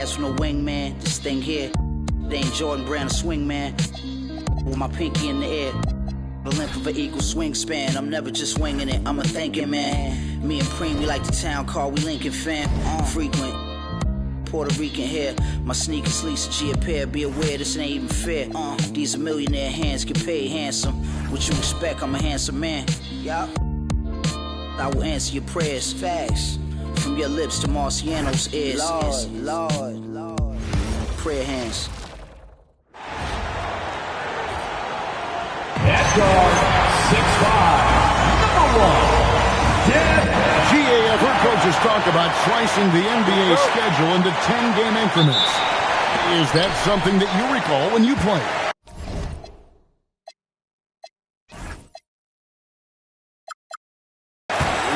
That's no wingman, this thing here. They ain't Jordan Brown, a swing man. With my pinky in the air. The length of an equal swing span. I'm never just winging it, I'm a thinking man. Me and Preem, we like the town car, we Lincoln fam. Frequent. Puerto Rican hair. My sneakers Lisa G a pair. Be aware, this ain't even fair. These are millionaire hands, get paid handsome. What you expect, I'm a handsome man. Yup. I will answer your prayers fast. From your lips to Marciano's ears. Lord. Prayer hands. At guard, 6'5", number 1, GAF coaches talk about slicing the NBA schedule into 10-game increments. Is that something that you recall when you played?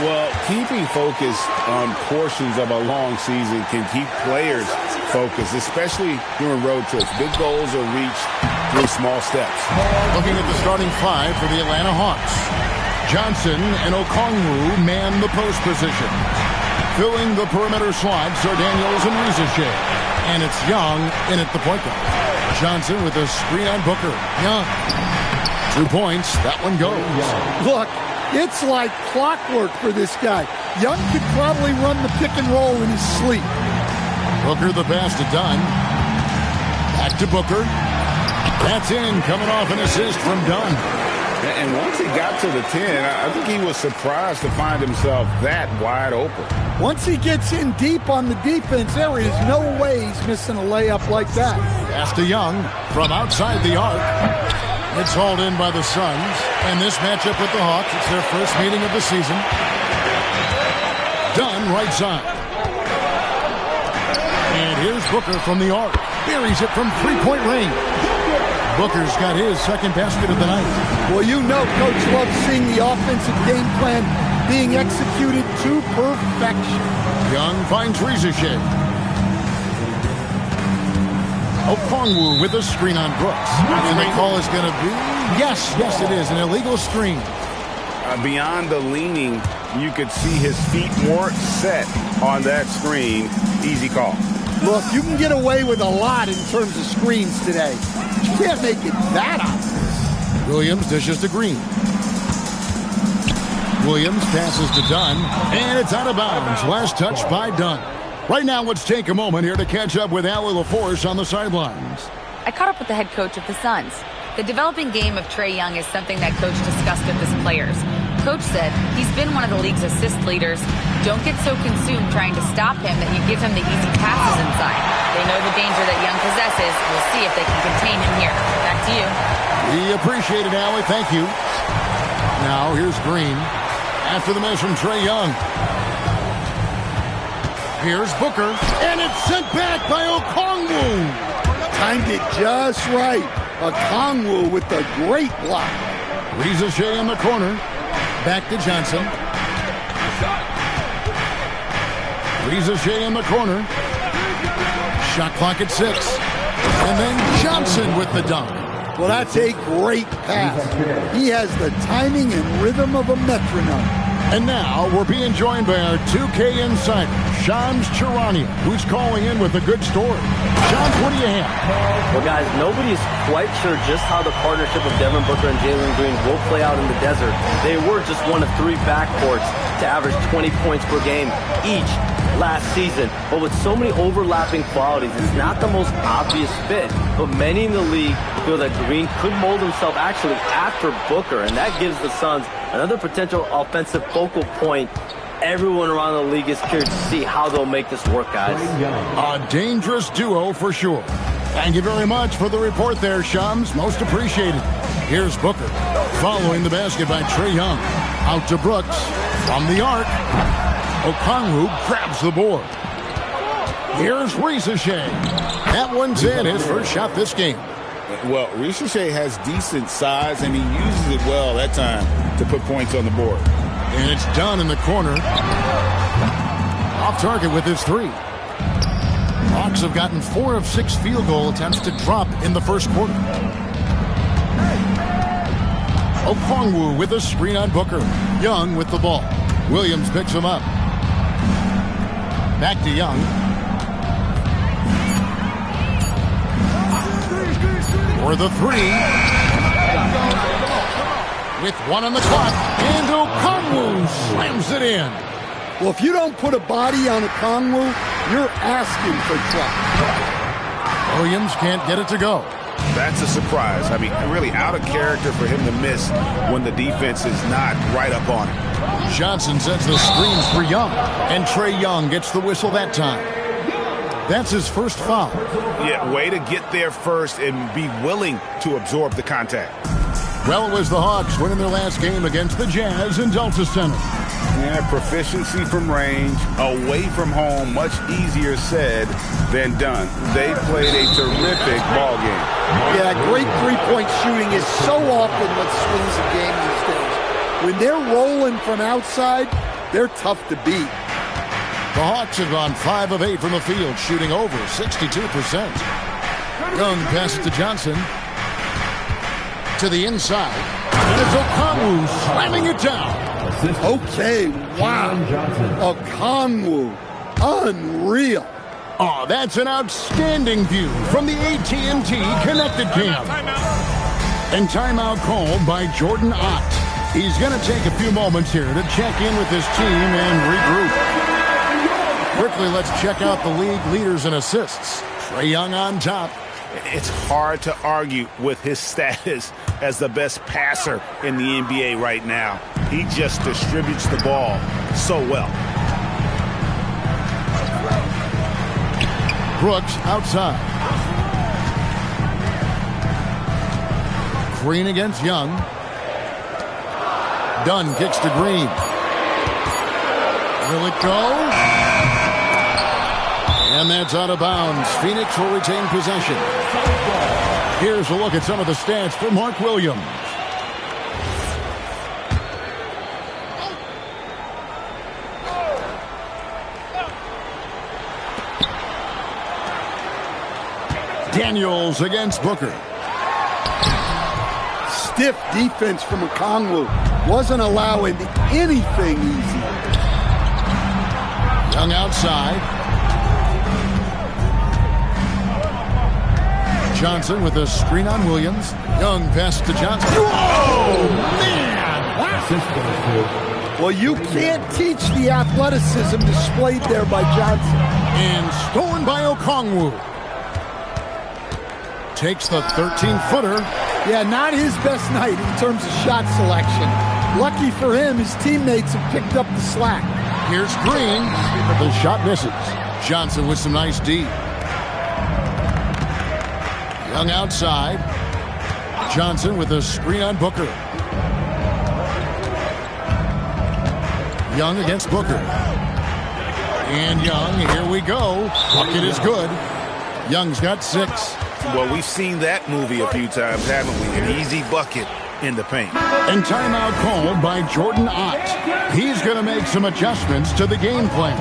Well, keeping focus on portions of a long season can keep players focused, especially during road trips. Big goals are reached through small steps. Looking at the starting five for the Atlanta Hawks. Johnson and Okongwu man the post position. Filling the perimeter slots are Daniels and Rizachet. And it's Young in at the point guard. Johnson with a screen on Booker. Young. 2 points. That one goes. Look, it's like clockwork for this guy. Young could probably run the pick and roll in his sleep. Booker the pass to Dunn. Back to Booker. That's in, coming off an assist from Dunn. And once he got to the 10, I think he was surprised to find himself that wide open. Once he gets in deep on the defense, there is no way he's missing a layup like that. Pass to Young from outside the arc. It's hauled in by the Suns. And this matchup with the Hawks, it's their first meeting of the season. Dunn right side. And here's Booker from the arc. Buries it from three-point range. Booker's got his second basket of the night. Well, you know Coach loves seeing the offensive game plan being executed to perfection. Young finds Rizachet. Okongwu with a screen on Brooks. And the call is going to be, yes, it is, an illegal screen. Beyond the leaning, you could see his feet weren't set on that screen. Easy call. Look, you can get away with a lot in terms of screens today. You can't make it that obvious. Williams dishes to Green. Williams passes to Dunn, and it's out of bounds. Last touch by Dunn. Right now, let's take a moment here to catch up with Allie LaForce on the sidelines. I caught up with the head coach of the Suns. The developing game of Trae Young is something that Coach discussed with his players. Coach said he's been one of the league's assist leaders. Don't get so consumed trying to stop him that you give him the easy passes inside. They know the danger that Young possesses. We'll see if they can contain him here. Back to you. We appreciate it, Allie. Thank you. Now, here's Green. After the miss from Trae Young. Here's Booker. And it's sent back by Okongwu. Timed it just right. Okongwu with a great block. Rizachet in the corner. Back to Johnson. Rizachet in the corner. Shot clock at 6. And then Johnson with the dunk. Well, that's a great pass. He has the timing and rhythm of a metronome. And now we're being joined by our 2K insider, Shams Charania, who's calling in with a good story. Shams, what do you have? Well, guys, nobody's quite sure just how the partnership of Devin Booker and Jalen Green will play out in the desert. They were just one of 3 backcourts to average 20 points per game each last season. But with so many overlapping qualities, it's not the most obvious fit. But many in the league feel that Green could mold himself actually after Booker, and that gives the Suns another potential offensive focal point. Everyone around the league is curious to see how they'll make this work, guys. A dangerous duo for sure. Thank you very much for the report there, Shams. Most appreciated. Here's Booker. Following the basket by Trae Young. Out to Brooks. From the arc. Okongwu grabs the board. Here's Rizachet. That one's in. His first shot this game. Well, Rizachet has decent size, and he uses it well that time to put points on the board. And it's Dunn in the corner. Off target with his 3. Hawks have gotten 4 of 6 field goal attempts to drop in the first quarter. Okongwu with a screen on Booker. Young with the ball. Williams picks him up. Back to Young. for the three. With one on the clock, and Okongwu slams it in. Well, if you don't put a body on Okongwu, you're asking for trouble. Williams can't get it to go. That's a surprise. I mean, really out of character for him to miss when the defense is not right up on him. Johnson sets the screens for Young, and Trae Young gets the whistle that time. That's his first foul. Yeah, way to get there first and be willing to absorb the contact. Well, it was the Hawks winning their last game against the Jazz in Delta Center. Yeah, proficiency from range, away from home, much easier said than done. They played a terrific ball game. Yeah, great three-point shooting is so often what swings a game these days. When they're rolling from outside, they're tough to beat. The Hawks have gone 5 of 8 from the field, shooting over 62%. Young passes to Johnson. To the inside. It's Okongwu slamming it down. Okay, wow. Okongwu, unreal. Oh, that's an outstanding view from the AT&T Connected Cam. And timeout called by Jordan Ott. He's going to take a few moments here to check in with his team and regroup. Quickly, let's check out the league leaders in assists. Trae Young on top. It's hard to argue with his status as the best passer in the NBA right now. He just distributes the ball so well. Brooks outside. Green against Young. Dunn kicks to Green. Will it go? And that's out of bounds. Phoenix will retain possession. Here's a look at some of the stats for Mark Williams. Daniels against Booker. Stiff defense from Okongwu. Wasn't allowing anything easy. Young outside. Johnson with a screen on Williams. Young pass to Johnson. Oh, man! Wow. Well, you can't teach the athleticism displayed there by Johnson. And stolen by Okongwu. Takes the 13-footer. Yeah, not his best night in terms of shot selection. Lucky for him, his teammates have picked up the slack. Here's Green. The shot misses. Johnson with some nice D. Young outside. Johnson with a screen on Booker. Young against Booker. And Young, here we go. Bucket is good. Young's got 6. Well, we've seen that movie a few times, haven't we? An easy bucket in the paint. And timeout called by Jordan Ott. He's going to make some adjustments to the game plan.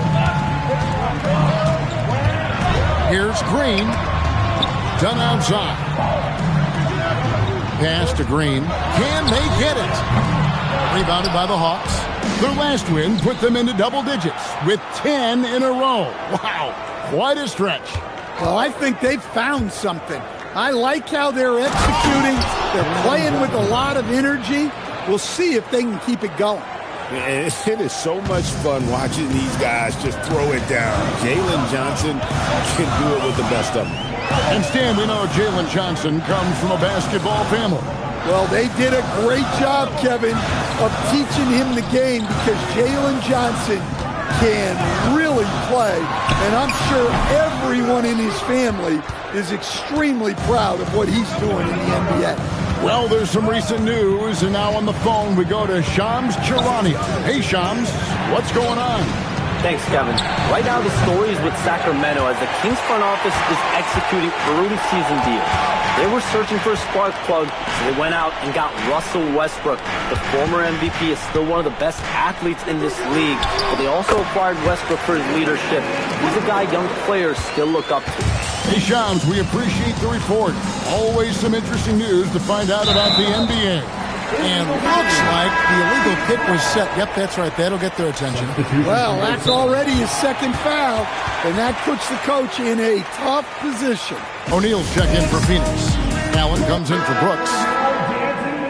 Here's Green. Done outside. Pass to Green. Can they get it? Rebounded by the Hawks. Their last win put them into double digits with 10 in a row. Wow, quite a stretch. Well, I think they've found something. I like how they're executing. They're playing with a lot of energy. We'll see if they can keep it going. It is so much fun watching these guys just throw it down. Jalen Johnson can do it with the best of them. And Stan, we know Jalen Johnson comes from a basketball family. Well, they did a great job, Kevin, of teaching him the game because Jalen Johnson can really play. And I'm sure everyone in his family is extremely proud of what he's doing in the NBA. Well, there's some recent news, and now on the phone we go to Shams Charania. Hey, Shams, what's going on? Thanks, Kevin. Right now, the story is with Sacramento as the Kings front office is executing early season deals. They were searching for a spark plug, so they went out and got Russell Westbrook. The former MVP is still one of the best athletes in this league, but they also acquired Westbrook for his leadership. He's a guy young players still look up to. Hey, Shams, we appreciate the report. Always some interesting news to find out about the NBA. And looks like the illegal kick was set. Yep, that's right. That'll get their attention. Well, that's already his second foul, and that puts the coach in a tough position. O'Neal's check in for Phoenix. Allen comes in for Brooks.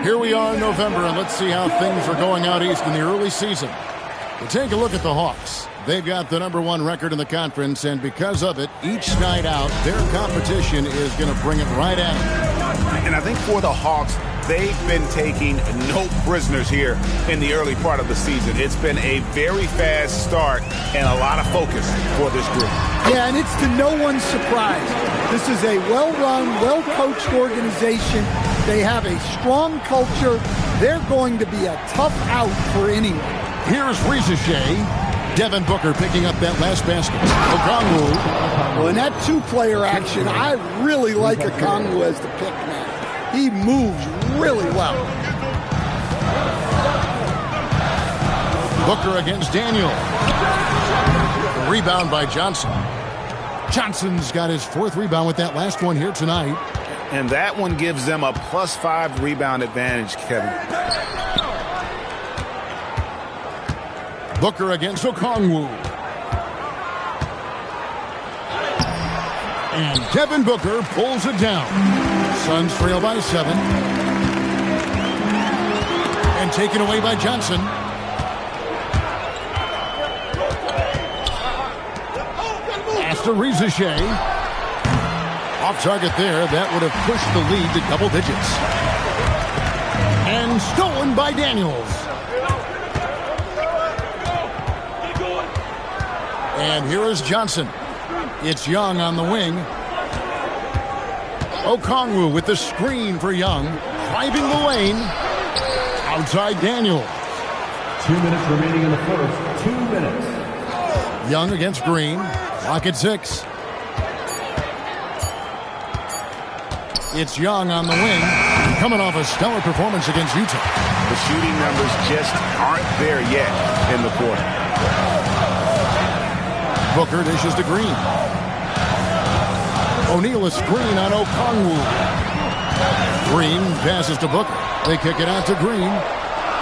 Here we are in November, and let's see how things are going out east in the early season. We'll take a look at the Hawks. They've got the #1 record in the conference, and because of it, each night out, their competition is going to bring it right at them. And I think for the Hawks, they've been taking no prisoners here in the early part of the season. It's been a very fast start and a lot of focus for this group. Yeah, and it's to no one's surprise. This is a well-run, well-coached organization. They have a strong culture. They're going to be a tough out for anyone. Here's Shea. Devin Booker picking up that last basket. Okongwu. Well, in that two-player action, I really like Okongwu as the pick man. He moves really well. Booker against Daniel. Rebound by Johnson. Johnson's got his 4th rebound with that last one here tonight. And that one gives them a +5 rebound advantage, Kevin. Booker against Okongwu. And Devin Booker pulls it down. Suns trail by 7. And taken away by Johnson. Pass to Shea. Off target there. That would have pushed the lead to double digits. And stolen by Daniels. And here is Johnson. It's Young on the wing. Okongwu with the screen for Young. Driving the lane. Outside Daniel. 2 minutes remaining in the first. 2 minutes. Young against Green. Clock at 6. It's Young on the wing. Coming off a stellar performance against Utah. The shooting numbers just aren't there yet in the quarter. Booker dishes to Green. O'Neal a screen on Okongwu. Green passes to Booker. They kick it out to Green.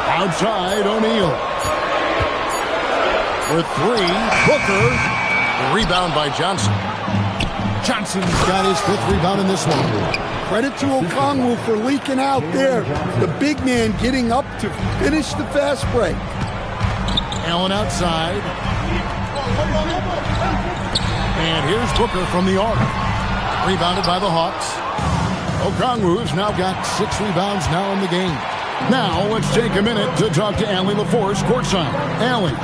Outside O'Neal. For 3, Booker. Rebound by Johnson. Johnson's got his 5th rebound in this one. Credit to Okongwu for leaking out there. The big man getting up to finish the fast break. Allen outside. And here's Booker from the arc. Rebounded by the Hawks. Okongwu's now got 6 rebounds now in the game. Now let's take a minute to talk to Allie LaForce courtside. Allie.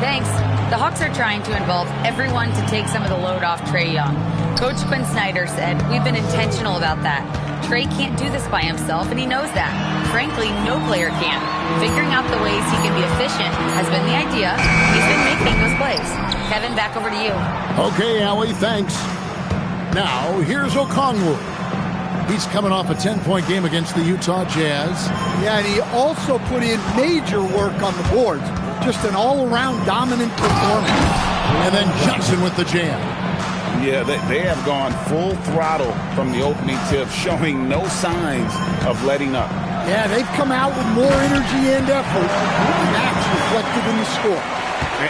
Thanks. The Hawks are trying to involve everyone to take some of the load off Trae Young. Coach Quinn Snyder said, "We've been intentional about that. Trae can't do this by himself, and he knows that. Frankly, no player can. Figuring out the ways he can be efficient has been the idea. He's been making those plays." Kevin, back over to you. Okay, Allie, thanks. Now, here's Okongwu. He's coming off a 10-point game against the Utah Jazz. Yeah, and he also put in major work on the boards. Just an all-around dominant performance. And then Johnson with the jam. Yeah, they have gone full throttle from the opening tip, showing no signs of letting up. Yeah, they've come out with more energy and effort, and that's reflected in the score.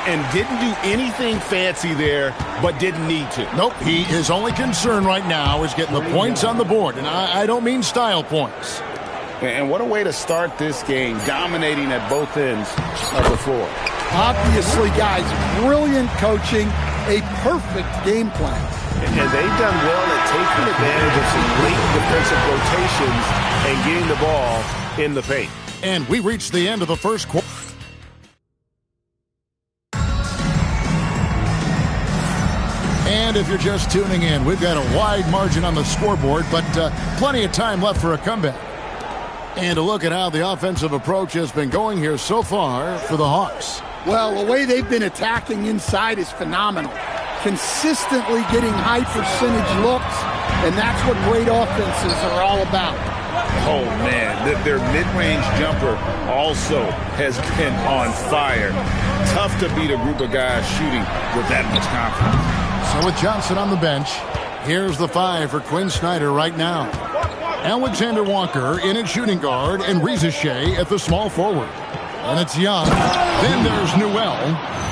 And didn't do anything fancy there, but didn't need to. Nope, his only concern right now is getting the points on the board, and I don't mean style points. And what a way to start this game, dominating at both ends of the floor. Obviously, guys, brilliant coaching, a perfect game plan. And they've done well at taking advantage of some late defensive rotations and getting the ball in the paint. And we reached the end of the first quarter. And if you're just tuning in, we've got a wide margin on the scoreboard, but plenty of time left for a comeback. And a look at how the offensive approach has been going here so far for the Hawks. Well, the way they've been attacking inside is phenomenal. Consistently getting high percentage looks, and that's what great offenses are all about. Oh, man, their mid-range jumper also has been on fire. Tough to beat a group of guys shooting with that much confidence. So with Johnson on the bench, here's the 5 for Quinn Snyder right now. Alexander Walker in at shooting guard and Shea at the small forward. And it's Young. Then there's Newell.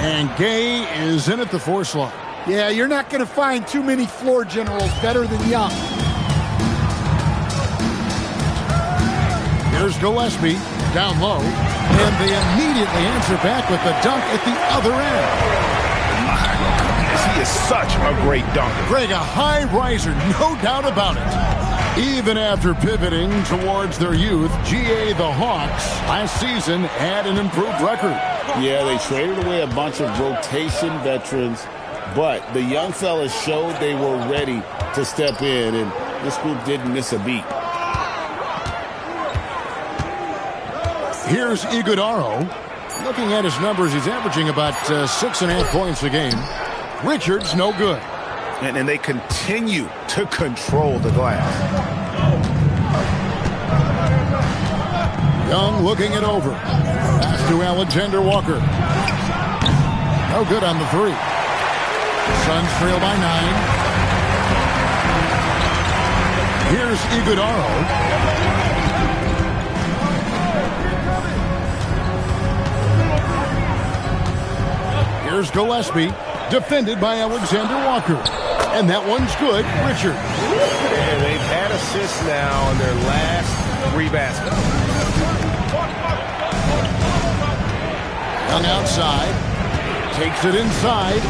And Gay is in at the 4 slot. Yeah, you're not going to find too many floor generals better than Young. Here's Gillespie down low, and they immediately answer back with the dunk at the other end. My goodness, he is such a great dunker. Greg, a high riser, no doubt about it. Even after pivoting towards their youth, GA the Hawks last season had an improved record. Yeah, they traded away a bunch of rotation veterans, but the young fellas showed they were ready to step in, and this group didn't miss a beat. Here's Iguodaro. Looking at his numbers, he's averaging about 6.5 points a game. Richards, no good. And they continue to control the glass. Young looking it over. Pass to Alexander Walker. No good on the three. Suns trail by 9. Here's Iguodaro. Here's Gillespie, defended by Alexander Walker. And that one's good, Richard. And they've had assists now on their last 3 baskets. Young outside, takes it inside.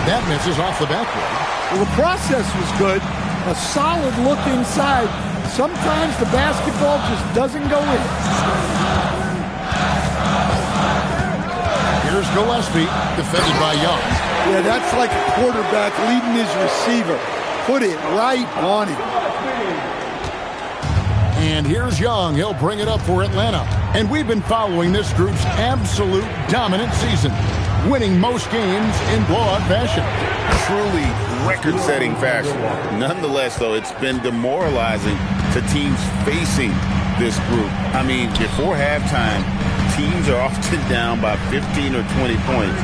That misses off the backboard. Well, the process was good. A solid look inside. Sometimes the basketball just doesn't go in. Here's Gillespie, defended by Young. Yeah, that's like a quarterback leading his receiver. Put it right on him. And here's Young. He'll bring it up for Atlanta. And we've been following this group's absolute dominant season, winning most games in blowout fashion. Truly record-setting fashion. Nonetheless, though, it's been demoralizing to teams facing this group. I mean, before halftime, teams are often down by 15 or 20 points.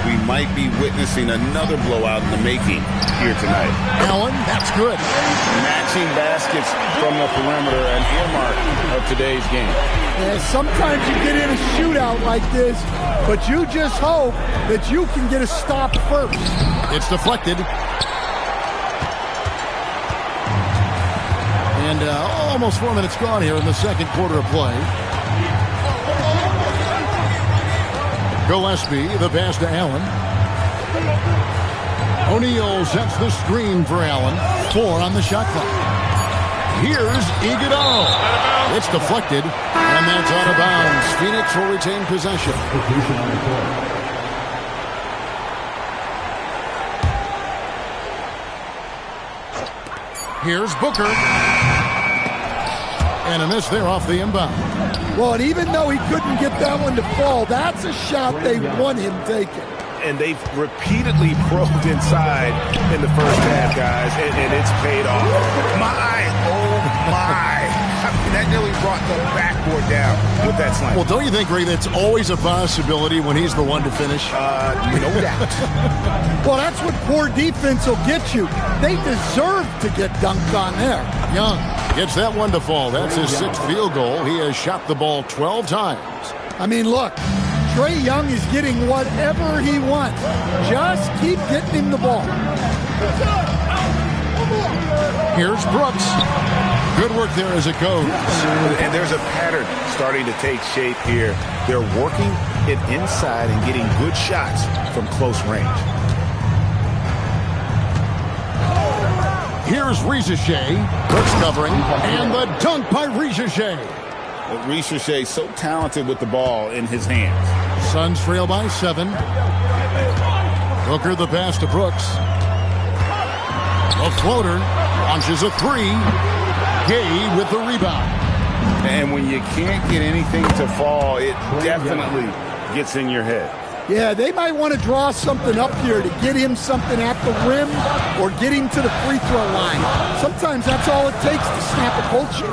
We might be witnessing another blowout in the making here tonight. Allen, that's good. Matching baskets from the perimeter, an earmark of today's game. Yeah, sometimes you get in a shootout like this, but you just hope that you can get a stop first. It's deflected. And almost 4 minutes gone here in the second quarter of play. Gillespie, the pass to Allen. O'Neal sets the screen for Allen. 4 on the shot clock. Here's Iguodaro. It's deflected, and that's out of bounds. Phoenix will retain possession. Here's Booker. And a miss there off the inbound. Well, and even though he couldn't get that one to fall, that's a shot they want him taking. And they've repeatedly probed inside in the first half, guys, and it's paid off. My. I mean, that nearly brought the backboard down with that slam. Well, don't you think, Ray, that's always a possibility when he's the one to finish? No doubt. Well, that's what poor defense will get you. They deserve to get dunked on there. Young gets that one to fall. That's his 6th field goal. He has shot the ball 12 times. I mean, look, Trae Young is getting whatever he wants. Just keep getting him the ball. Here's Brooks. Good work there as a coach. And there's a pattern starting to take shape here. They're working it inside and getting good shots from close range. Here's Rizachet. Brooks covering. And the dunk by Rizachet. Rizachet so talented with the ball in his hands. Suns trail by 7. Booker the pass to Brooks. A floater. Launches a 3. Gay with the rebound. And when you can't get anything to fall, it definitely gets in your head. Yeah, they might want to draw something up here to get him something at the rim or get him to the free throw line. Sometimes that's all it takes to snap a culture.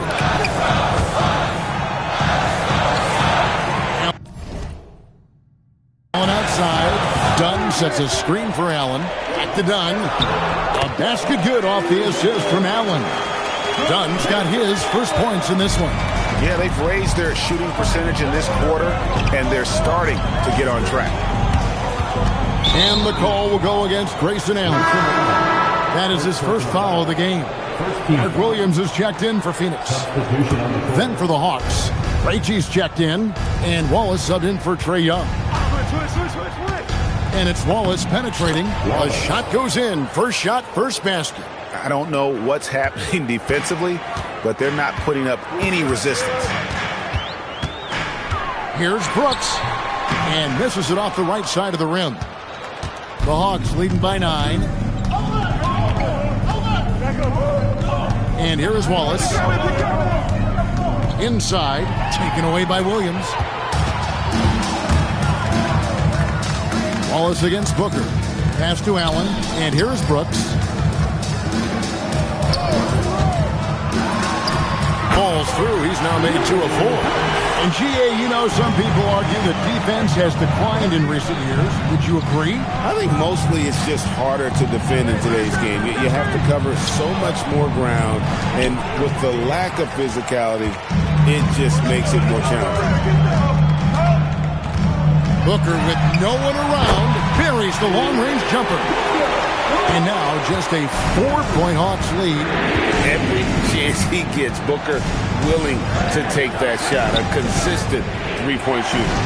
Allen outside. Dunn sets a screen for Allen. Back to Dunn. A basket good off the assist from Allen. Dunn's got his first points in this one. Yeah, they've raised their shooting percentage in this quarter, and they're starting to get on track. And the call will go against Grayson Allen. That is his first foul of the game. Mark Williams is checked in for Phoenix. Then for the Hawks, Krejci's checked in, and Wallace subbed in for Trae Young. And it's Wallace penetrating. A shot goes in. First shot, first basket. I don't know what's happening defensively, but they're not putting up any resistance. Here's Brooks, and misses it off the right side of the rim. The Hawks leading by 9. And here is Wallace. Inside, taken away by Williams. Wallace against Booker. Pass to Allen, and here is Brooks. Falls through. He's now made 2 of 4. And GA, you know, some people argue that defense has declined in recent years. Would you agree? I think mostly it's just harder to defend in today's game. You have to cover so much more ground, and with the lack of physicality, it just makes it more challenging. Booker, with no one around, buries the long-range jumper. And now just a 4-point Hawks lead. Every chance he gets, Booker willing to take that shot. A consistent three-point shooter.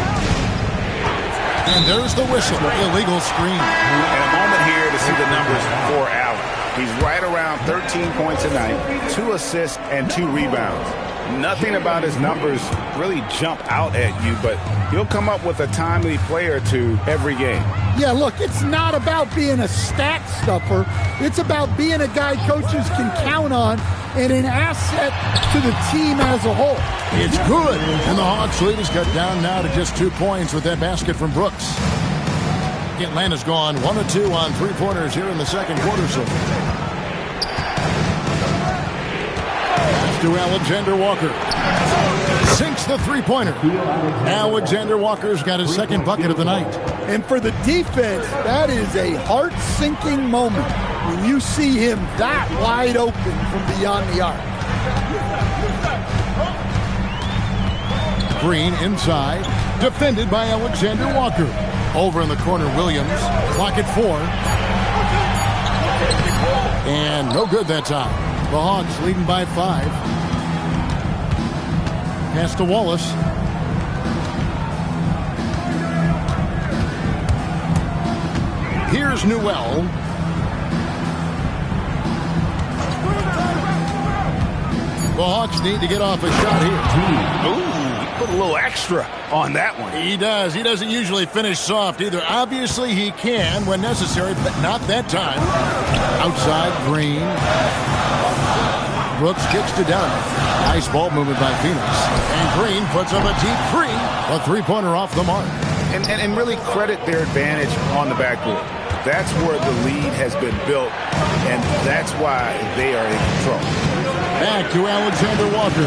And there's the whistle. Illegal screen. And a moment here to see the numbers for Allen. He's right around 13 points a night, 2 assists, and 2 rebounds. Nothing about his numbers really jump out at you, but he'll come up with a timely play or two every game. Yeah, look, it's not about being a stat stuffer. It's about being a guy coaches can count on and an asset to the team as a whole. It's good. And the Hawks lead is cut down now to just 2 points with that basket from Brooks. Atlanta's gone 1 of 2 on 3-pointers here in the second quarter. So to Alexander Walker. Sinks the 3-pointer. Alexander Walker's got his second bucket of the night. And for the defense, that is a heart-sinking moment when you see him that wide open from beyond the arc. Green inside. Defended by Alexander Walker. Over in the corner, Williams. Clock at 4. And no good that time. The Hawks leading by 5. Pass to Wallace. Here's Newell. The Hawks need to get off a shot here. Ooh, he put a little extra on that one. He does. He doesn't usually finish soft either. Obviously, he can when necessary, but not that time. Outside, Green. Brooks kicks to Donovan. Nice ball movement by Phoenix. And Green puts up a deep 3. A 3-pointer off the mark. And really credit their advantage on the backboard. That's where the lead has been built, and that's why they are in control. Back to Alexander Walker.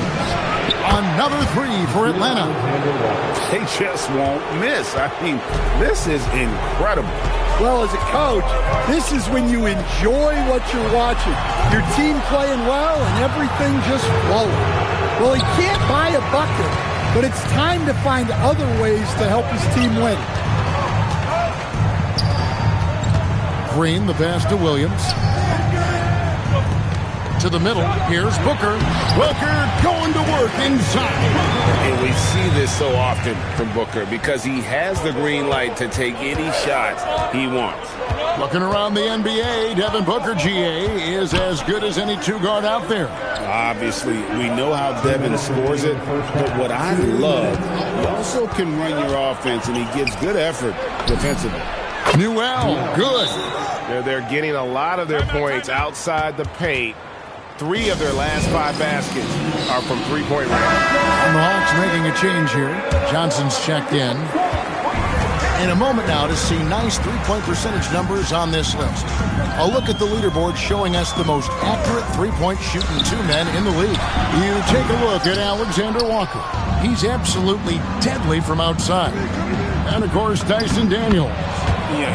Another 3 for Atlanta. They just won't miss. I mean, this is incredible. Well, as a coach, this is when you enjoy what you're watching. Your team playing well and everything just flowing. Well, he can't buy a bucket, but it's time to find other ways to help his team win. Green, the pass to Williams. To the middle. Here's Booker. Booker going to work inside. And we see this so often from Booker because he has the green light to take any shots he wants. Looking around the NBA, Devin Booker, GA, is as good as any 2-guard out there. Obviously, we know how Devin scores it, but what I love, he also can run your offense, and he gives good effort defensively. Newell, good. They're getting a lot of their points outside the paint. 3 of their last 5 baskets are from 3-point range. And the Hawks making a change here. Johnson's checked in. In a moment now to see nice 3-point percentage numbers on this list. A look at the leaderboard showing us the most accurate 3-point shooting 2 men in the league. You take a look at Alexander Walker. He's absolutely deadly from outside. And of course, Tyson Daniels.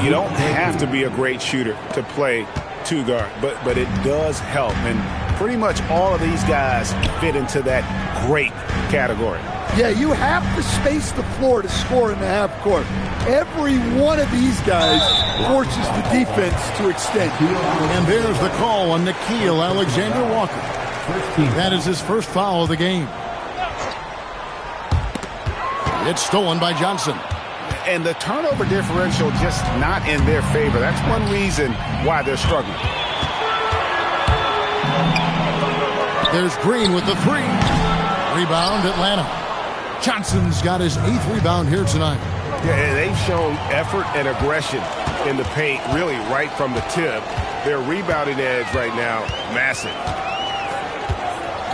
You don't have to be a great shooter to play 2-guard, but it does help. And pretty much all of these guys fit into that great category. Yeah, you have to space the floor to score in the half court. Every one of these guys forces the defense to extend. And there's the call on Nickeil Alexander-Walker. That is his first foul of the game. It's stolen by Johnson. And the turnover differential just not in their favor. That's one reason why they're struggling. There's Green with the three. Rebound, Atlanta. Johnson's got his 8th rebound here tonight. Yeah, and they've shown effort and aggression in the paint, really right from the tip. Their rebounding edge right now, massive.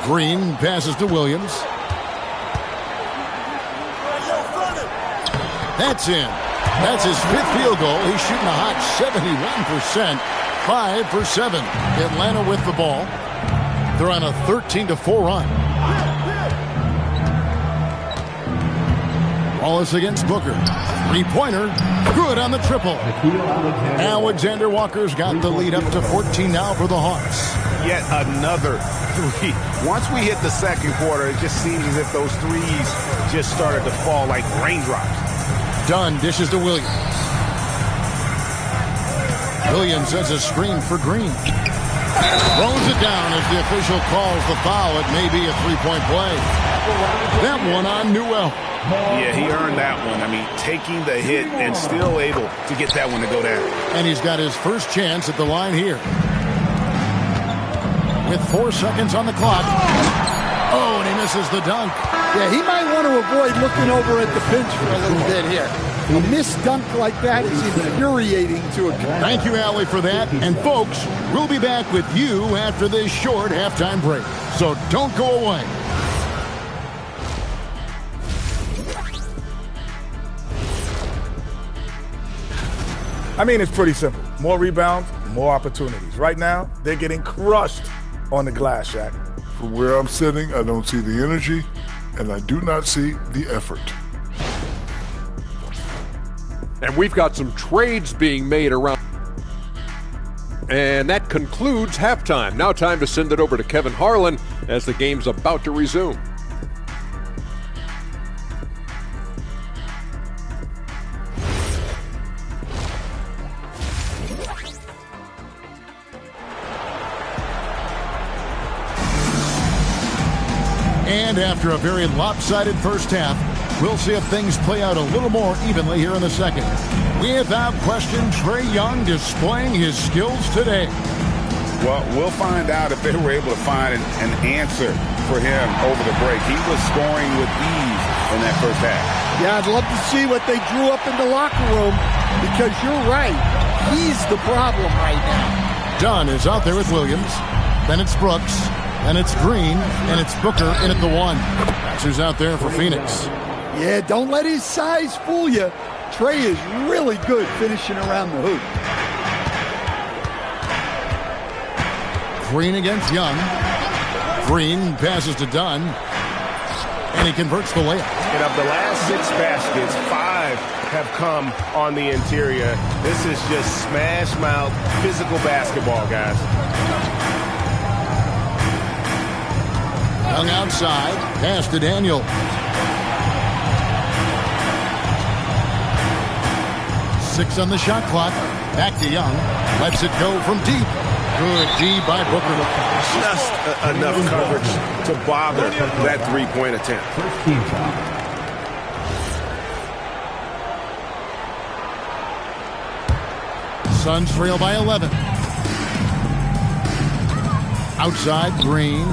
Green passes to Williams. That's in. That's his 5th field goal. He's shooting a hot 71%. 5 for 7. Atlanta with the ball. They're on a 13-4 run. Wallace against Booker. 3-pointer. Good on the triple. Alexander Walker's got the lead up to 14 now for the Hawks. Yet another 3. Once we hit the second quarter, it just seems as if those threes just started to fall like raindrops. Dunn dishes to Williams. Williams has a screen for Green. Throws it down as the official calls the foul. It may be a 3-point play. That one on Newell. Yeah, he earned that one. I mean, taking the hit and still able to get that one to go down. And he's got his first chance at the line here. With 4 seconds on the clock. Oh, and he misses the dunk. Yeah, he might want to avoid looking over at the bench for a little bit here. A missed dunk like that is infuriating to a guy. Thank you, Allie, for that. And, folks, we'll be back with you after this short halftime break. So don't go away. I mean, it's pretty simple. More rebounds, more opportunities. Right now, they're getting crushed on the glass, Shaq. From where I'm sitting, I don't see the energy, and I do not see the effort. And we've got some trades being made around. And that concludes halftime. Now time to send it over to Kevin Harlan as the game's about to resume. And after a very lopsided first half, we'll see if things play out a little more evenly here in the second. Without question, Trae Young displaying his skills today. Well, we'll find out if they were able to find an answer for him over the break. He was scoring with ease in that first half. Yeah, I'd love to see what they drew up in the locker room because you're right. He's the problem right now. Dunn is out there with Williams. Then it's Brooks. Then it's Green. And it's Booker in at the 1. That's who's out there for Phoenix. Yeah, don't let his size fool you. Trae is really good finishing around the hoop. Green against Young. Green passes to Dunn. And he converts the layup. And of the last 6 baskets, 5 have come on the interior. This is just smash mouth physical basketball, guys. Young outside. Pass to Daniel. Six on the shot clock. Back to Young. Lets it go from deep. Good D by Booker. Just enough coverage to bother that 3-point attempt. Suns trail by 11. Outside, Green.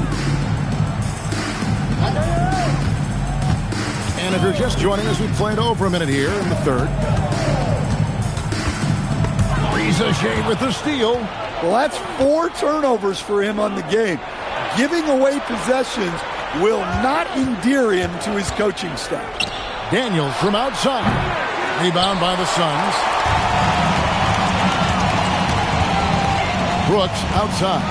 And if you're just joining us, we played over a minute here in the third. Shade with the steal. Well, that's 4 turnovers for him on the game. Giving away possessions will not endear him to his coaching staff. Daniels from outside. Rebound by the Suns. Brooks outside.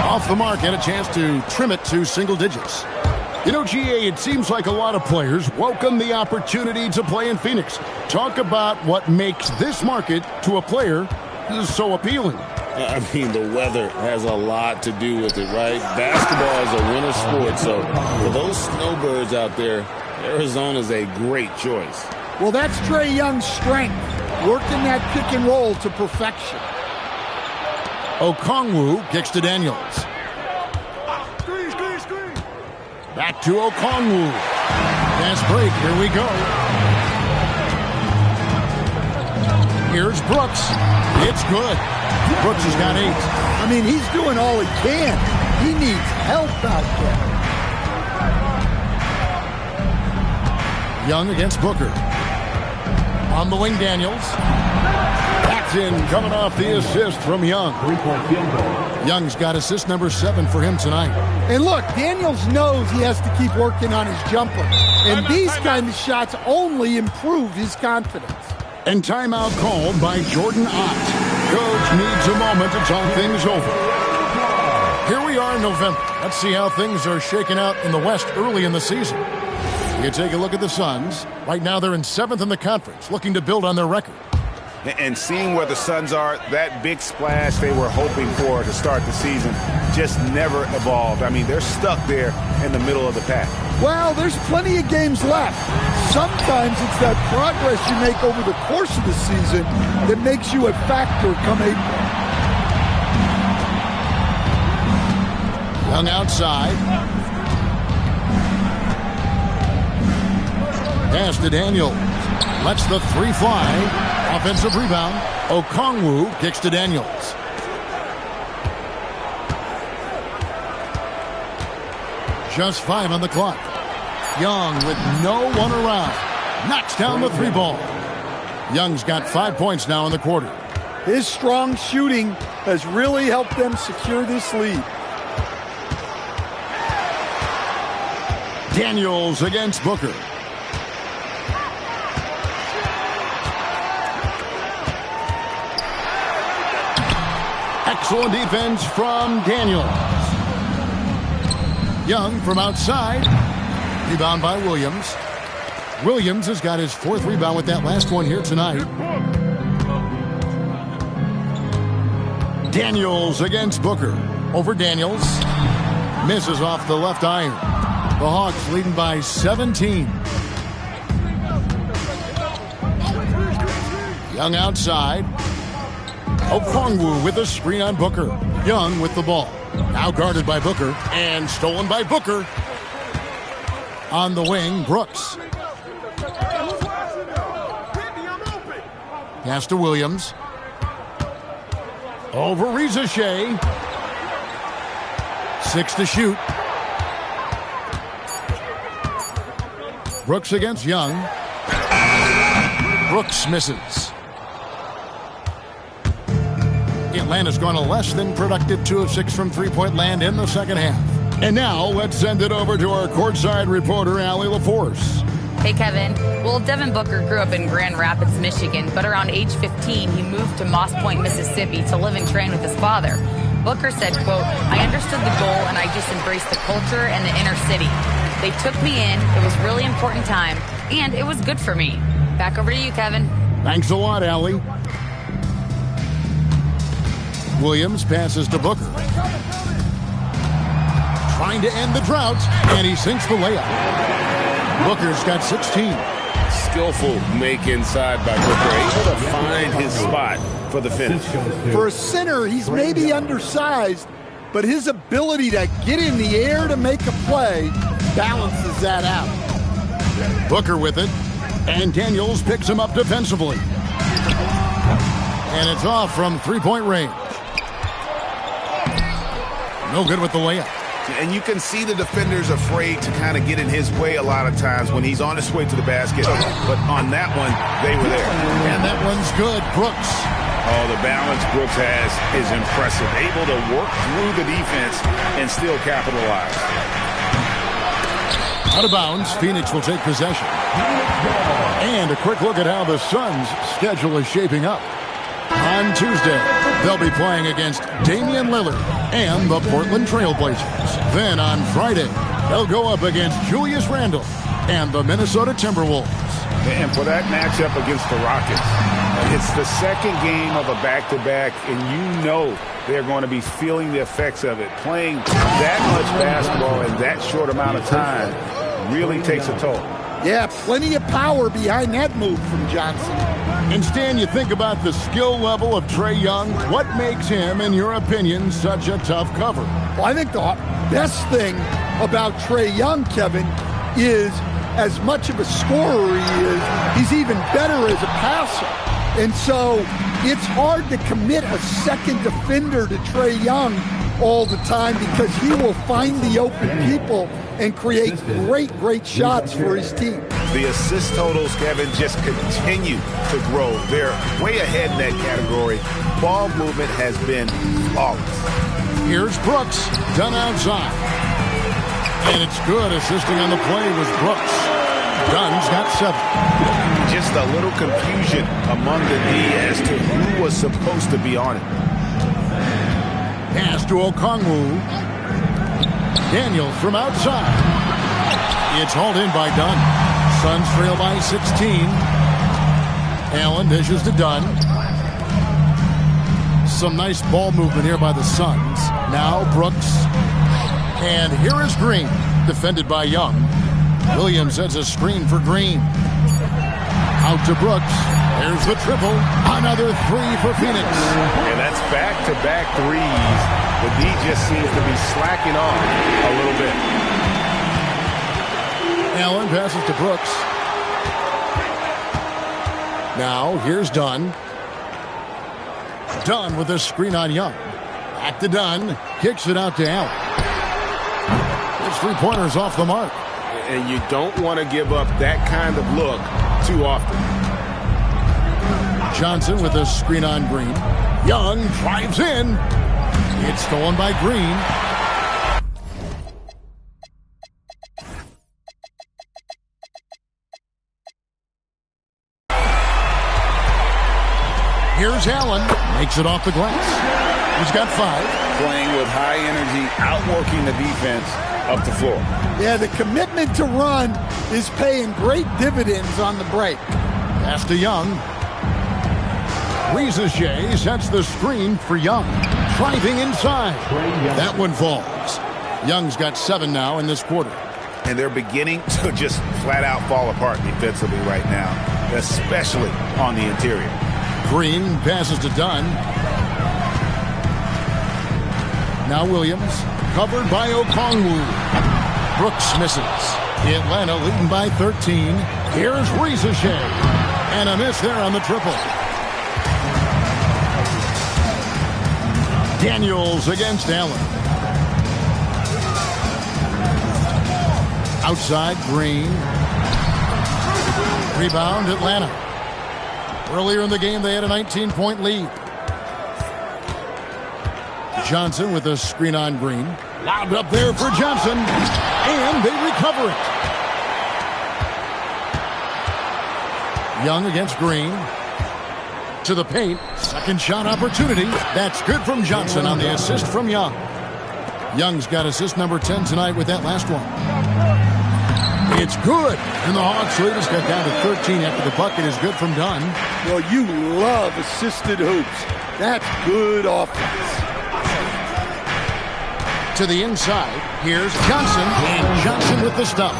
Off the mark and a chance to trim it to single digits. You know, GA, it seems like a lot of players welcome the opportunity to play in Phoenix. Talk about what makes this market to a player so appealing. I mean, the weather has a lot to do with it, right? Basketball is a winter sport, so for those snowbirds out there, Arizona's a great choice. Well, that's Trae Young's strength, working that pick and roll to perfection. Okongwu kicks to Daniels. Back to Okongwu. Fast break, here we go. Here's Brooks. It's good. Brooks has got 8. I mean, he's doing all he can. He needs help out there. Young against Booker. On the wing, Daniels. That's in, coming off the assist from Young. 3-point field goal. Young's got assist number 7 for him tonight. And look, Daniels knows he has to keep working on his jumper. And these kind of shots only improve his confidence. And timeout called by Jordan Ott. Coach needs a moment to talk things over. Here we are in November. Let's see how things are shaking out in the West early in the season. You take a look at the Suns. Right now they're in 7th in the conference, looking to build on their record. And seeing where the Suns are, that big splash they were hoping for to start the season just never evolved. I mean, they're stuck there in the middle of the pack. Well, there's plenty of games left. Sometimes it's that progress you make over the course of the season that makes you a factor come April. Young outside. Pass to Daniels. Lets the 3 fly. Offensive rebound. Okongwu kicks to Daniels. Just 5 on the clock. Young with no one around. Knocks down the 3 ball. Young's got 5 points now in the quarter. His strong shooting has really helped them secure this lead. Daniels against Booker. Excellent defense from Daniels. Young from outside. Rebound by Williams. Williams has got his 4th rebound with that last one here tonight. Daniels against Booker. Over Daniels. Misses off the left iron. The Hawks leading by 17. Young outside. Okongwu with a screen on Booker. Young with the ball. Now guarded by Booker and stolen by Booker. On the wing, Brooks. Pass to Williams. Over Rizachet. 6 to shoot. Brooks against Young. Brooks misses. Atlanta's gone a less than productive 2 of 6 from 3-point land in the second half. And now let's send it over to our courtside reporter, Allie LaForce. Hey, Kevin. Well, Devin Booker grew up in Grand Rapids, Michigan, but around age 15, he moved to Moss Point, Mississippi to live and train with his father. Booker said, quote, "I understood the goal and I just embraced the culture and the inner city. They took me in. It was a really important time, and it was good for me." Back over to you, Kevin. Thanks a lot, Allie. Williams passes to Booker. Trying to end the drought, and he sinks the layup. Booker's got 16. Skillful make inside by Booker, able to find his spot for the finish. For a center, he's maybe undersized, but his ability to get in the air to make a play balances that out. Booker with it, and Daniels picks him up defensively. And it's off from 3-point range. No good with the layup. And you can see the defenders afraid to kind of get in his way a lot of times when he's on his way to the basket. But on that one, they were there. And that one's good. Brooks. Oh, the balance Brooks has is impressive. Able to work through the defense and still capitalize. Out of bounds, Phoenix will take possession. And a quick look at how the Suns' schedule is shaping up. On Tuesday, they'll be playing against Damian Lillard and the Portland Trail Blazers. Then on Friday, they'll go up against Julius Randle and the Minnesota Timberwolves. And for that matchup against the Rockets, It's the second game of a back-to-back, and you know they're going to be feeling the effects of it. Playing that much basketball in that short amount of time really takes a toll. Yeah, plenty of power behind that move from Johnson. And Stan, you think about the skill level of Trae Young. What makes him, in your opinion, such a tough cover? Well, I think the best thing about Trae Young, Kevin, is as much of a scorer he is, he's even better as a passer. And so it's hard to commit a second defender to Trae Young all the time because he will find the open people and create great shots for his team. The assist totals, Kevin, just continue to grow. They're way ahead in that category. Ball movement has been flawless. Here's Brooks, done outside. And it's good. Assisting on the play was Brooks. Dunn's got 7. Just a little confusion among the D as to who was supposed to be on it. Pass to Okongwu. Daniels from outside. It's hauled in by Dunn. Suns trail by 16. Allen dishes to Dunn. Some nice ball movement here by the Suns. Now Brooks. And here is Green, defended by Young. Williams sets a screen for Green. Out to Brooks. There's the triple. Another 3 for Phoenix. And that's back-to-back threes. The D just seems to be slacking off a little bit. Allen passes to Brooks. Now, here's Dunn. Dunn with a screen on Young. Back to Dunn. Kicks it out to Allen. His 3-pointers off the mark. And you don't want to give up that kind of look too often. Johnson with a screen on Green. Young drives in. It's stolen by Green. Here's Allen. Makes it off the glass. He's got 5. Playing with high energy, outworking the defense up the floor. Yeah, the commitment to run is paying great dividends on the break. Pass to Young. Rizachet sets the screen for Young. Driving inside. That one falls. Young's got 7 now in this quarter. And they're beginning to just flat out fall apart defensively right now, especially on the interior. Green passes to Dunn. Now Williams, covered by Okongwu. Brooks misses. Atlanta leading by 13. Here's Rizachet. And a miss there on the triple. Daniels against Allen. Outside, Green. Rebound, Atlanta. Earlier in the game, they had a 19-point lead. Johnson with a screen on Green. Lobbed up there for Johnson. And they recover it. Young against Green. To the paint. Second shot opportunity. That's good from Johnson on the assist from Young. Young's got assist number 10 tonight with that last one. It's good. And the Hawks lead has got down to 13 after the bucket is good from Dunn. Well, you love assisted hoops. That's good offense. To the inside. Here's Johnson. And Johnson with the stop.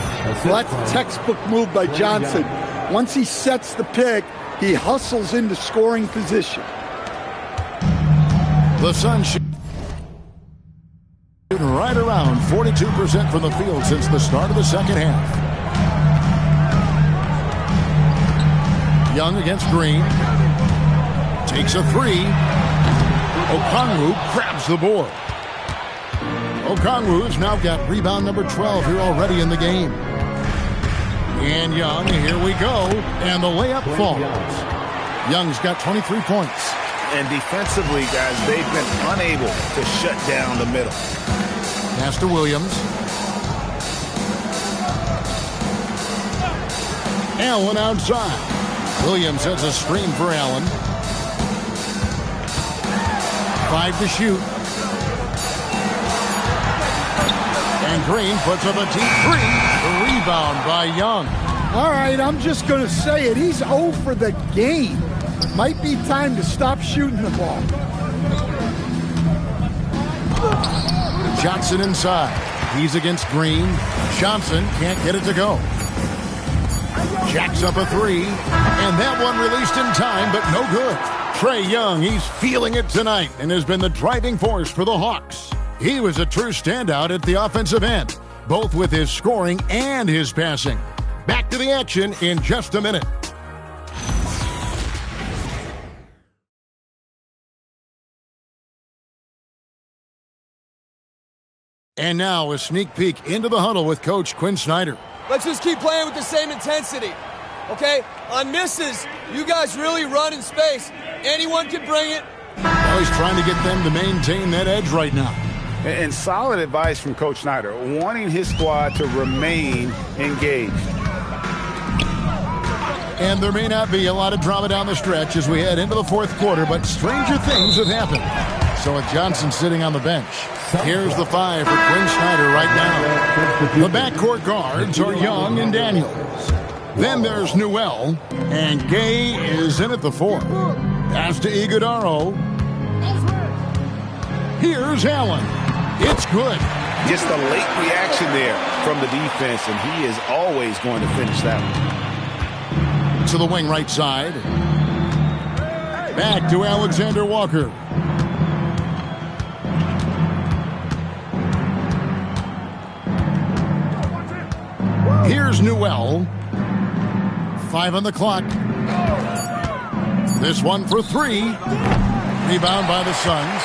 Well, that's a textbook move by Johnson. Once he sets the pick, he hustles into scoring position. The Suns shooting right around 42% from the field since the start of the second half. Young against Green. Takes a 3. Okongwu grabs the board. Okongwu's now got rebound number 12 here already in the game. And Young, here we go. And the layup falls. Young's got 23 points. And defensively, guys, they've been unable to shut down the middle. Pass to Williams. Allen outside. Williams sets a screen for Allen. 5 to shoot. And Green puts up a deep 3. The rebound by Young. All right, I'm just going to say it. He's 0 for the game. Might be time to stop shooting the ball. Johnson inside. He's against Green. Johnson can't get it to go. Jacks up a three, and that one released in time, but no good. Trae Young, he's feeling it tonight and has been the driving force for the Hawks. He was a true standout at the offensive end, both with his scoring and his passing. Back to the action in just a minute. And now a sneak peek into the huddle with Coach Quinn Snyder. Let's just keep playing with the same intensity, okay? On misses, you guys really run in space. Anyone can bring it. Well, he's trying to get them to maintain that edge right now. And solid advice from Coach Snyder, wanting his squad to remain engaged. And there may not be a lot of drama down the stretch as we head into the fourth quarter, but stranger things have happened. So with Johnson sitting on the bench, here's the five for Quinn Snyder right now. The backcourt guards are Young and Daniels. Then there's Newell, and Gay is in at the four. Pass to Iguodaro. Here's Allen. It's good. Just a late reaction there from the defense, and he is always going to finish that one. To the wing right side. Back to Alexander Walker. Here's Newell. 5 on the clock. This one for 3. Rebound by the Suns.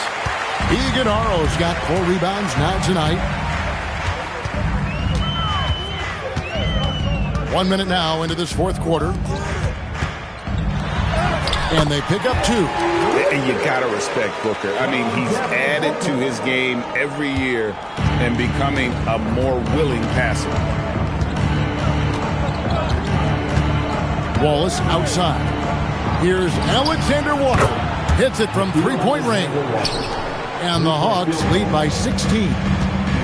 Iguodaro's got 4 rebounds now tonight. 1 minute now into this fourth quarter. And they pick up 2. And you got to respect Booker. I mean, he's added to his game every year and becoming a more willing passer. Wallace outside. Here's Alexander Walker. Hits it from three-point range. And the Hawks lead by 16.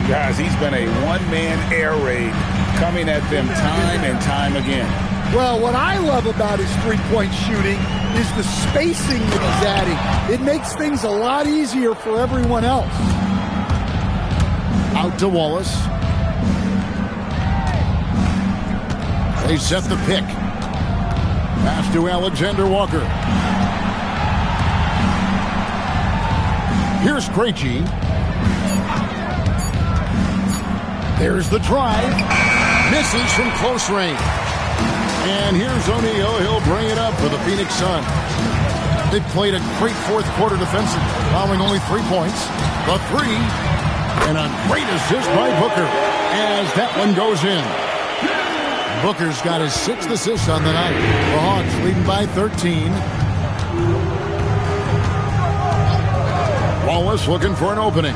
Guys, he's been a one-man air raid coming at them time and time again. Well, what I love about his three-point shooting is the spacing that he's adding. It makes things a lot easier for everyone else. Out to Wallace. They set the pick. Pass to Alexander Walker. Here's Krejci. There's the drive. Misses from close range. And here's O'Neal. He'll bring it up for the Phoenix Suns. They've played a great fourth quarter defensively, allowing only 3 points. The 3. And a great assist by Booker as that one goes in. Booker's got his 6th assist on the night. The Hawks leading by 13. Wallace looking for an opening.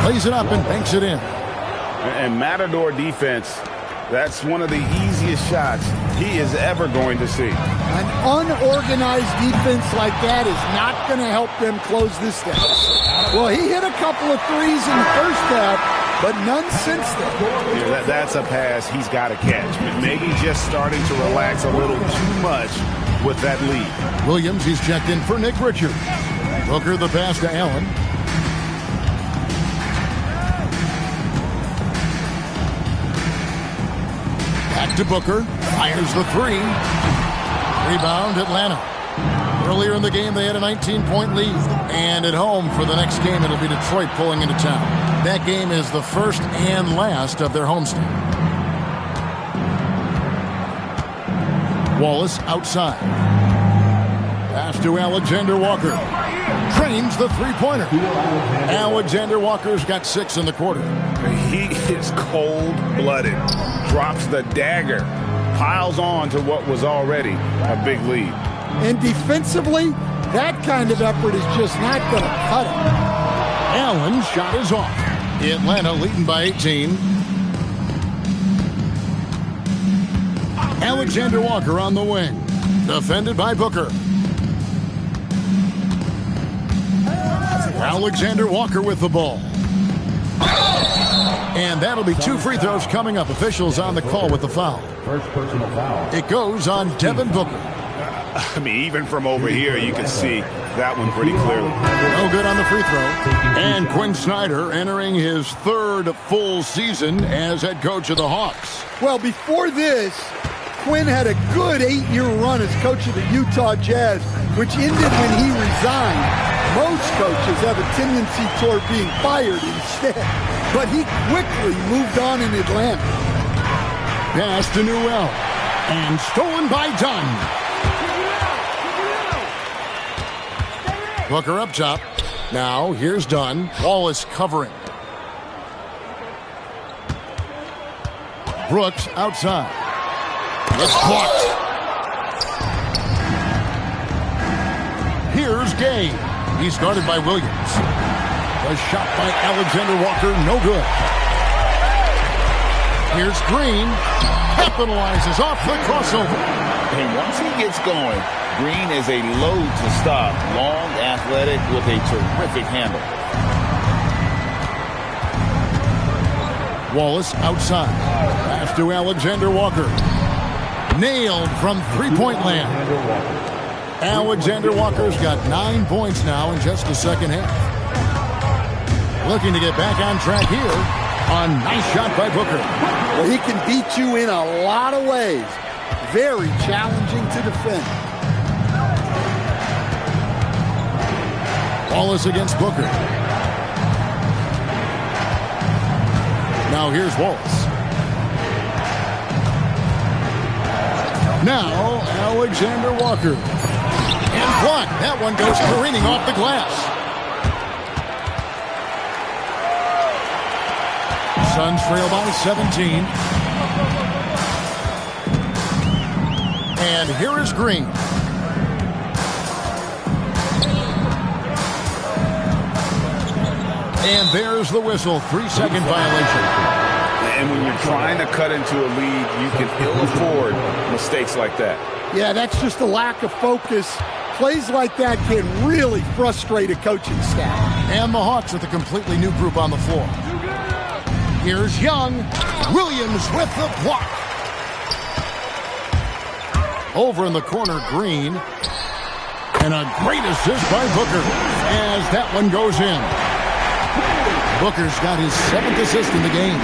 Plays it up and banks it in. And Matador defense, that's one of the easiest shots he is ever going to see. An unorganized defense like that is not going to help them close this down. Well, he hit a couple of threes in the first half, but none since then. Yeah, that's a pass he's got to catch. Maybe just starting to relax a little too much with that lead. Williams, he's checked in for Nick Richards. Booker the pass to Allen. Back to Booker. Fires the 3. Rebound Atlanta. Earlier in the game, they had a 19-point lead. And at home for the next game, it'll be Detroit pulling into town. That game is the first and last of their homestand. Wallace outside. Pass to Alexander Walker. Trains the three-pointer. Alexander Walker's got 6 in the quarter. He is cold-blooded. Drops the dagger. Piles on to what was already a big lead. And defensively, that kind of effort is just not going to cut it. Allen's shot is off. Atlanta leading by 18. Alexander Walker on the wing. Defended by Booker. Alexander Walker with the ball. And that'll be 2 free throws coming up. Officials on the call with the foul. First personal foul. It goes on Devin Booker. I mean, even from over here, you can see that one pretty clearly. No good on the free throw. And Quinn Snyder entering his third full season as head coach of the Hawks. Well, before this, Quinn had a good 8-year run as coach of the Utah Jazz, which ended when he resigned. Most coaches have a tendency toward being fired instead, but he quickly moved on in Atlanta. Pass to Newell, and stolen by Dunn. Booker up top. Now, here's Dunn. Wallace covering. Brooks outside. It's blocked. Here's Gay. He's guarded by Williams. A shot by Alexander Walker, no good. Here's Green. Capitalizes off the crossover. And once he gets going, Green is a load to stop. Long, athletic, with a terrific handle. Wallace outside. Pass to Alexander Walker. Nailed from three-point land. Alexander Walker's got 9 points now in just the second half. Looking to get back on track here. A nice shot by Booker. Well, he can beat you in a lot of ways. Very challenging to defend. Wallace against Booker. Now here's Wallace. Now Alexander Walker. And blocked. That one goes careening off the glass. Suns trail by 17. And here is Green. And there's the whistle. 3-second violation. And when you're trying to cut into a lead, you can ill afford mistakes like that. Yeah, that's just a lack of focus. Plays like that can really frustrate a coaching staff. And the Hawks with a completely new group on the floor. Here's Young. Williams with the block. Over in the corner, Green. And a great assist by Booker as that one goes in. Booker's got his 7th assist in the game.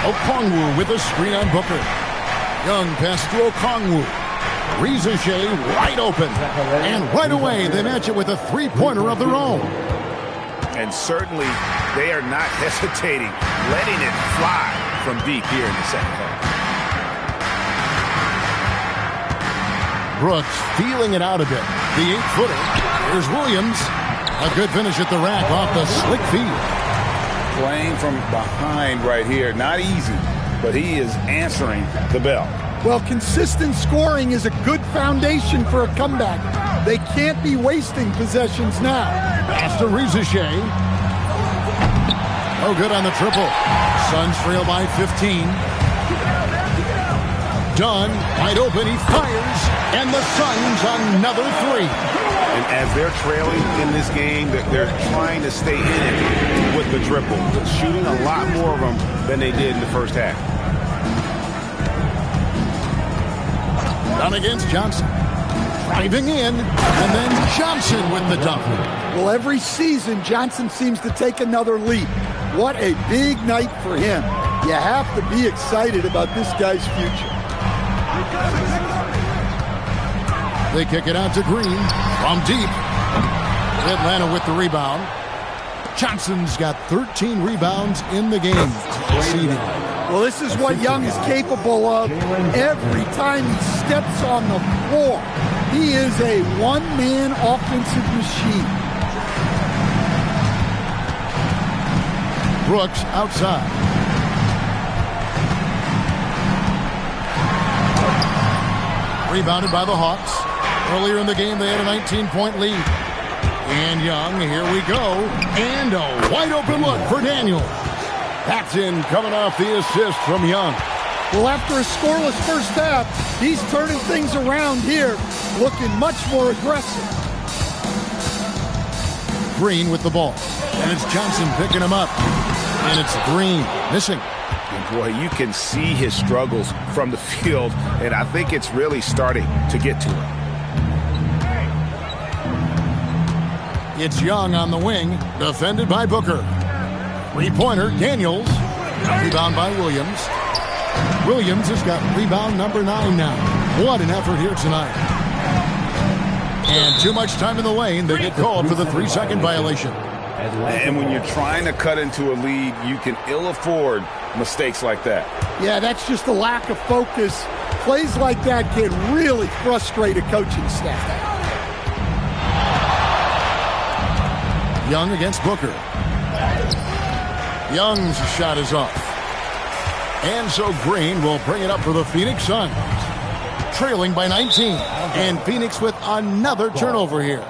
Okongwu with a screen on Booker. Young pass to Okongwu. Rizachet wide open. And right away, they match it with a three-pointer of their own. And certainly, they are not hesitating, letting it fly from deep here in the second half. Brooks feeling it out a bit. The 8-footer. Here's Williams. A good finish at the rack off the slick feed. Playing from behind right here. Not easy, but he is answering the bell. Well, consistent scoring is a good foundation for a comeback. They can't be wasting possessions now. Pass to Rizachet. No good on the triple. Suns trail by 15. Dunn, wide open, he fires, and the Suns another three. And as they're trailing in this game, they're trying to stay in it with the triple, shooting a lot more of them than they did in the first half. Dunn against Johnson. Driving in, and then Johnson with the dunk. Well, every season, Johnson seems to take another leap. What a big night for him. You have to be excited about this guy's future. They kick it out to Green from deep. Atlanta with the rebound. Johnson's got 13 rebounds in the game. Well, this is what Young is capable of every time he steps on the floor. He is a one-man offensive machine. Brooks outside. Rebounded by the Hawks. Earlier in the game, they had a 19-point lead. And Young, here we go. And a wide-open look for Daniels. That's in, coming off the assist from Young. Well, after a scoreless first half, he's turning things around here, looking much more aggressive. Green with the ball. And it's Johnson picking him up. And it's Green missing. And boy, you can see his struggles from the field, and I think it's really starting to get to him. It's Young on the wing, defended by Booker. Three-pointer, Daniels. Rebound by Williams. Williams has got rebound number 9 now. What an effort here tonight. And too much time in the lane. They get called for the 3-second violation. And when you're trying to cut into a lead, you can ill afford mistakes like that. Yeah, that's just a lack of focus. Plays like that can really frustrate a coaching staff. Young against Booker. Young's shot is off. And so Green will bring it up for the Phoenix Suns. Trailing by 19. And Phoenix with another turnover here.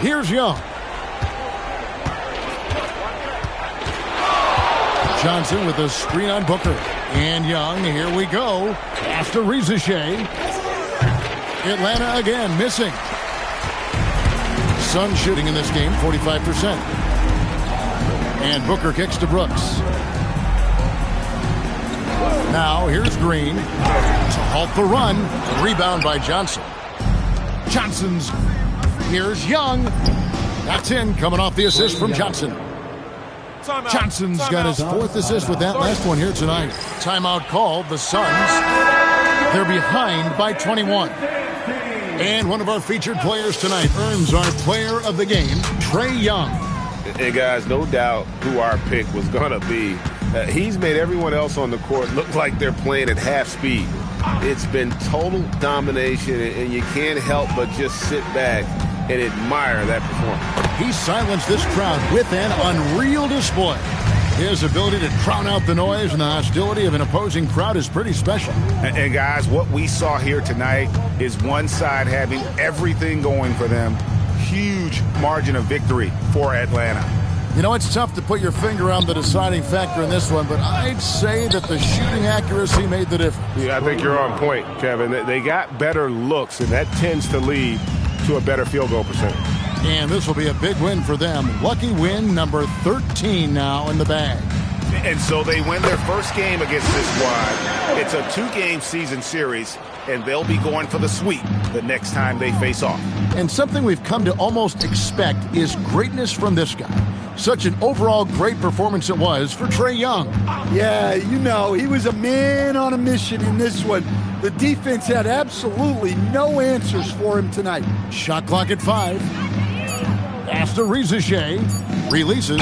Here's Young. Johnson with a screen on Booker. And Young, here we go. Pass to Rizichet. Atlanta again, missing. Suns shooting in this game, 45%. And Booker kicks to Brooks. Now, here's Green to halt the run. Rebound by Johnson. Johnson's. Here's Young. That's in, coming off the assist from Johnson. Johnson's got his 4th assist with that last one here tonight. Timeout called. The Suns, they're behind by 21. And one of our featured players tonight earns our player of the game, Trae Young. And guys, no doubt who our pick was going to be. He's made everyone else on the court look like they're playing at half speed. It's been total domination, and you can't help but just sit back and admire that performance. He silenced this crowd with an unreal display. His ability to drown out the noise and the hostility of an opposing crowd is pretty special. And guys, what we saw here tonight is one side having everything going for them. Huge margin of victory for Atlanta. You know, it's tough to put your finger on the deciding factor in this one, but I'd say that the shooting accuracy made the difference. Yeah, I think you're on point, Kevin. They got better looks, and that tends to lead to a better field goal percentage. And this will be a big win for them. Lucky win number 13 now in the bag. And so they win their first game against this squad. It's a 2-game season series, and they'll be going for the sweep the next time they face off. And something we've come to almost expect is greatness from this guy. Such an overall great performance it was for Trae Young. Yeah, you know, he was a man on a mission in this one. The defense had absolutely no answers for him tonight. Shot clock at 5. Pass to Rizichet. Releases.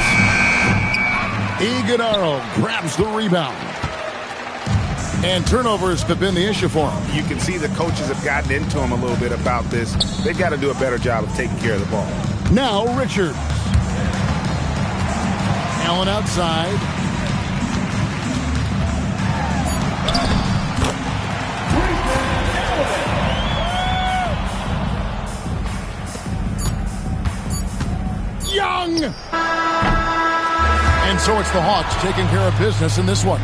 Iguodala grabs the rebound. And turnovers have been the issue for him. You can see the coaches have gotten into him a little bit about this. They've got to do a better job of taking care of the ball. Now Richards. Allen outside. Young! And so it's the Hawks taking care of business in this one.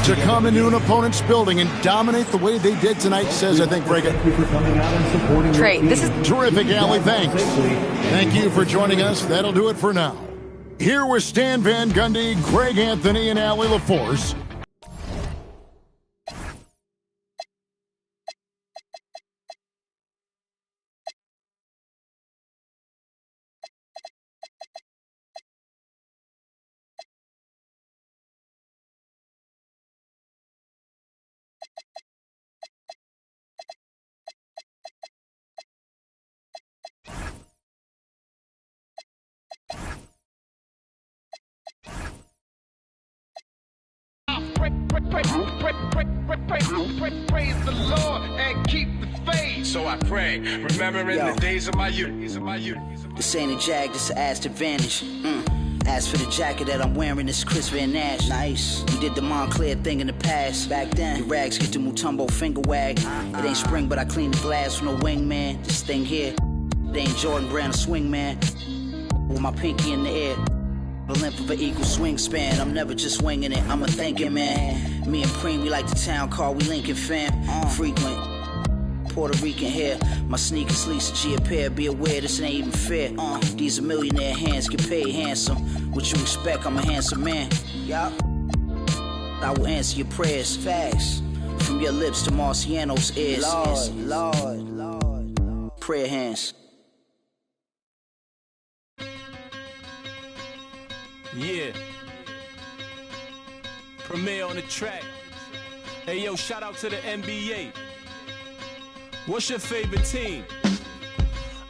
To come into an opponent's building and dominate the way they did tonight says, I think, Reagan. Trae, this is terrific, Allie. Thanks. Thank you for joining us. That'll do it for now. Here with Stan Van Gundy, Greg Anthony, and Allie LaForce. Praise the Lord and keep the faith. So I pray, remembering the days of my youth. This ain't a Jag, this a ass advantage. As for the jacket that I'm wearing, it's Chris Van Nash. Nice. We did the Montclair thing in the past. Back then, the rags get the Mutombo finger wag. It ain't spring, but I clean the glass with no wingman. This thing here, it ain't Jordan Brand, a swing man. With my pinky in the air. The length of an equal swing span. I'm never just winging it, I'm a thinking man. Me and Preem, we like the town car, we Lincoln fam. Frequent Puerto Rican hair. My sneakers lease a G a pair. Be aware this ain't even fair. These are millionaire hands, get paid handsome. What you expect, I'm a handsome man. Yup. I will answer your prayers fast. From from your lips to Marciano's ears. Lord. Prayer hands. Yeah. Premier on the track. Hey, yo, shout out to the NBA. What's your favorite team?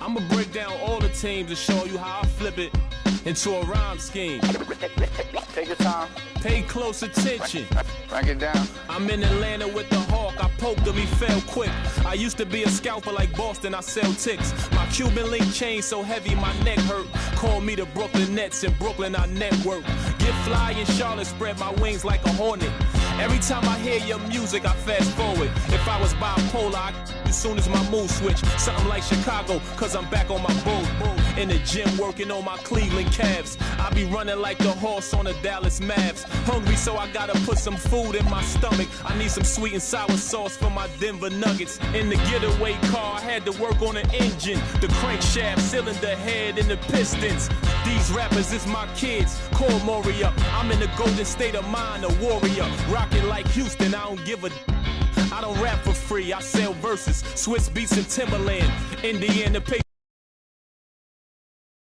I'ma break down all the teams and show you how I flip it into a rhyme scheme. Take your time. Pay close attention. Break it down. I'm in Atlanta with the Hawk. I poked him, he fell quick. I used to be a scalper like Boston, I sell ticks. My Cuban link chain so heavy my neck hurt. Call me the Brooklyn Nets. In Brooklyn I network. Get fly in Charlotte, spread my wings like a hornet. Every time I hear your music, I fast forward. If I was bipolar, as soon as my mood switch. Something like Chicago, cause I'm back on my bull. In the gym working on my Cleveland Cavs. I be running like the horse on the Dallas Mavs. Hungry, so I gotta put some food in my stomach. I need some sweet and sour sauce for my Denver Nuggets. In the getaway car, I had to work on the engine, the crankshaft, cylinder head, and the pistons. These rappers is my kids, call Moria. I'm in the golden state of mind, a warrior. Rockin' like Houston, I don't give a. I don't rap for free, I sell verses, Swiss beats and Timberland. Indiana paper.